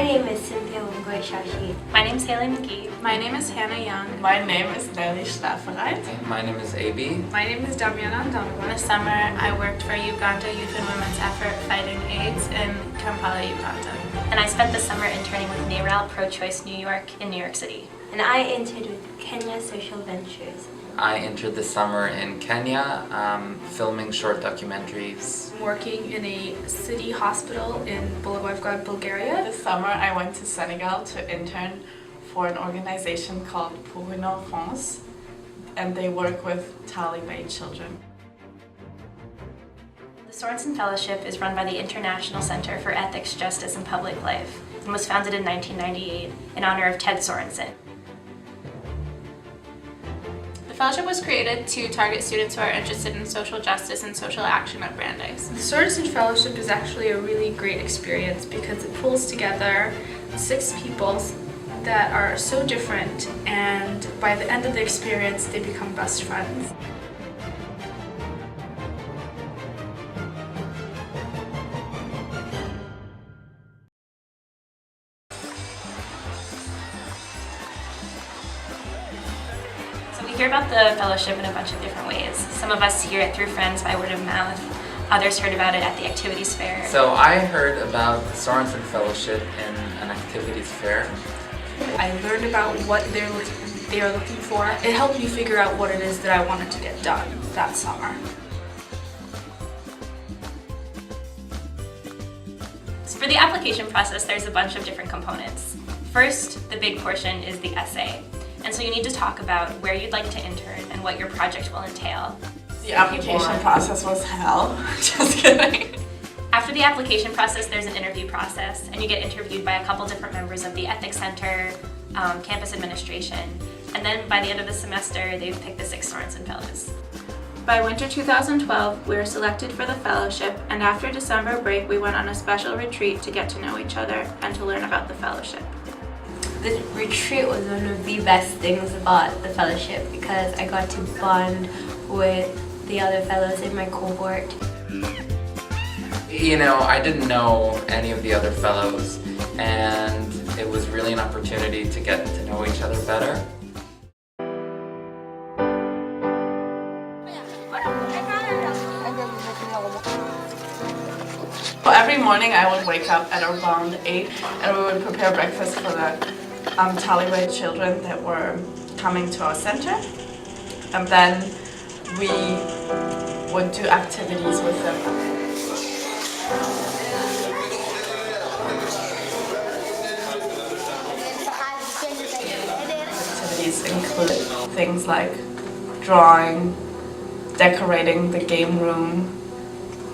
My name is Cynthia Shashi. My name is Haley McGee. My name is Hannah Young. My name is NELLY. My name is ABIE. My name is DAMIANA. This summer I worked for Uganda Youth and Women's Effort Fighting AIDS in Kampala, Uganda. And I spent the summer interning with NELLY Pro-Choice New York in New York City. And I interned with Kenya Social Ventures. I entered the summer in Kenya, filming short documentaries. Working in a city hospital in Bulgaria, Bulgaria. This summer I went to Senegal to intern for an organization called Pour une Enfance, and they work with Taliban children. The Sorensen Fellowship is run by the International Center for Ethics, Justice, and Public Life and was founded in 1998 in honor of Ted Sorensen. The fellowship was created to target students who are interested in social justice and social action at Brandeis. The Sorensen Fellowship is actually a really great experience because it pulls together 6 people that are so different, and by the end of the experience they become best friends. We hear about the fellowship in a bunch of different ways. Some of us hear it through friends by word of mouth. Others heard about it at the activities fair. So I heard about the Sorensen Fellowship in an activities fair. I learned about what they are looking for. It helped me figure out what it is that I wanted to get done that summer. So for the application process, there's a bunch of different components. First, the big portion is the essay. And so you need to talk about where you'd like to intern and what your project will entail. The application process was hell. Just kidding. After the application process, there's an interview process, and you get interviewed by a couple different members of the Ethics Center, campus administration, and then by the end of the semester, they've picked the 6 Sorensen Fellows. By winter 2012, we were selected for the fellowship, and after December break, we went on a special retreat to get to know each other and to learn about the fellowship. The retreat was one of the best things about the fellowship because I got to bond with the other fellows in my cohort. You know, I didn't know any of the other fellows, and it was really an opportunity to get to know each other better. So every morning I would wake up at around 8 and we would prepare breakfast for the Taliban children that were coming to our center, and then we would do activities with them. Activities include things like drawing, decorating the game room,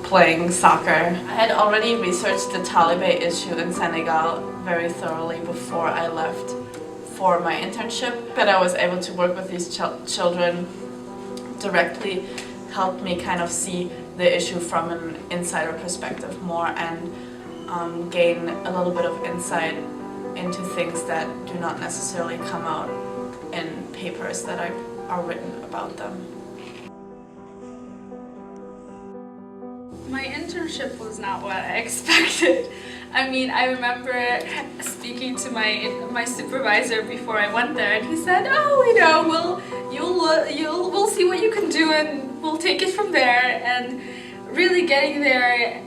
playing soccer. I had already researched the Taliban issue in Senegal very thoroughly before I left for my internship, but I was able to work with these children directly, helped me kind of see the issue from an insider perspective more and gain a little bit of insight into things that do not necessarily come out in papers that are written about them. My internship was not what I expected. I mean, I remember speaking to my supervisor before I went there, and he said, "Oh, you know, we'll see what you can do, and we'll take it from there." And really getting there,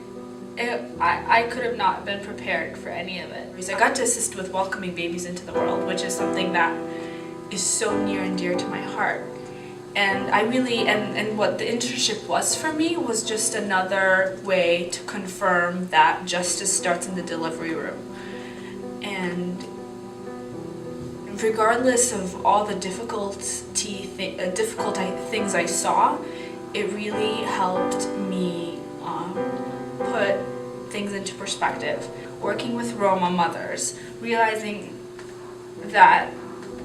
I could have not been prepared for any of it. I got to assist with welcoming babies into the world, which is something that is so near and dear to my heart. And I really, and what the internship was for me was just another way to confirm that justice starts in the delivery room. And regardless of all the difficult things I saw, it really helped me put things into perspective. Working with Roma mothers, realizing that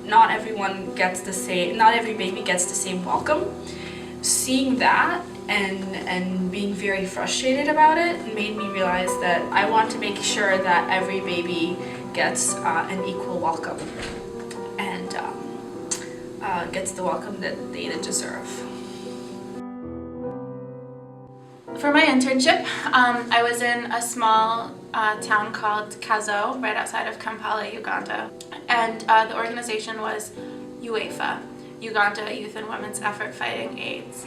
not every baby gets the same welcome. Seeing that and being very frustrated about it made me realize that I want to make sure that every baby gets an equal welcome and gets the welcome that they deserve. For my internship, I was in a small a town called Kazo, right outside of Kampala, Uganda. And the organization was UEFA, Uganda Youth and Women's Effort Fighting AIDS.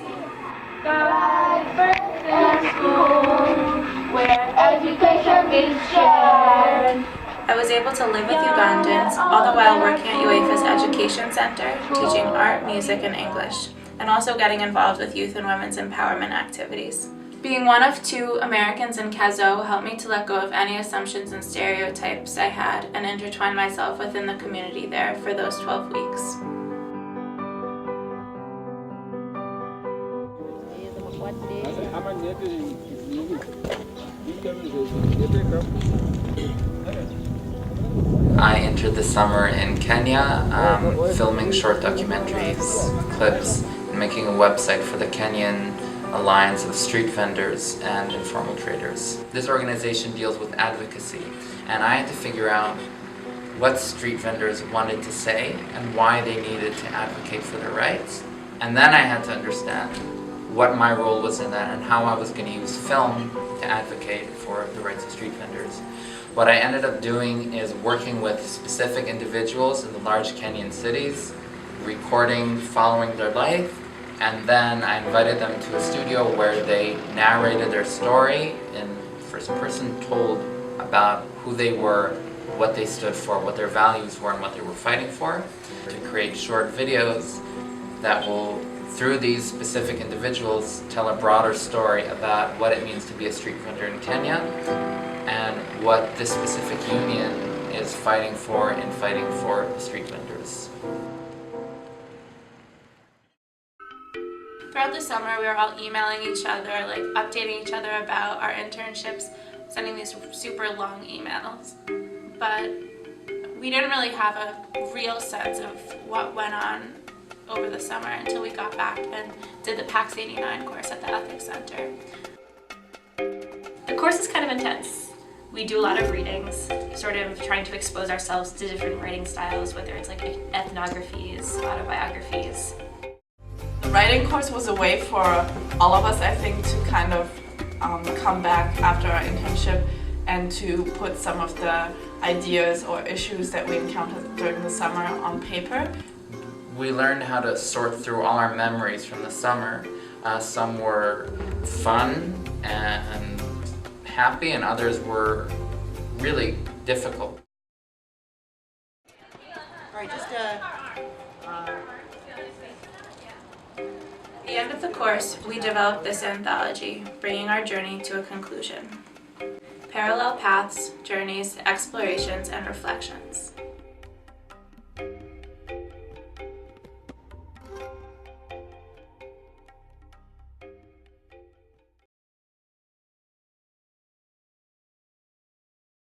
God first in school, where education is shared. I was able to live with Ugandans, all the while working at UEFA's Education Center, teaching art, music, and English, and also getting involved with youth and women's empowerment activities. Being one of 2 Americans in Kazo helped me to let go of any assumptions and stereotypes I had and intertwine myself within the community there for those 12 weeks. I entered the summer in Kenya, filming short documentaries, clips, and making a website for the Kenyan Alliance of Street Vendors and Informal Traders. This organization deals with advocacy, and I had to figure out what street vendors wanted to say and why they needed to advocate for their rights. And then I had to understand what my role was in that and how I was going to use film to advocate for the rights of street vendors. What I ended up doing is working with specific individuals in the large Kenyan cities, recording, following their life, and then I invited them to a studio where they narrated their story in first person, told about who they were, what they stood for, what their values were, and what they were fighting for, to create short videos that will, through these specific individuals, tell a broader story about what it means to be a street vendor in Kenya and what this specific union is fighting for in fighting for the street vendors. Throughout the summer, we were all emailing each other, like updating each other about our internships, sending these super long emails. But we didn't really have a real sense of what went on over the summer until we got back and did the PAX 89 course at the Ethics Center. The course is kind of intense. We do a lot of readings, sort of trying to expose ourselves to different writing styles, whether it's like ethnographies, autobiographies. The writing course was a way for all of us, I think, to kind of come back after our internship and to put some of the ideas or issues that we encountered during the summer on paper. We learned how to sort through all our memories from the summer. Some were fun and happy, and others were really difficult. All right, just At the end of the course, we developed this anthology, bringing our journey to a conclusion. Parallel paths, journeys, explorations, and reflections.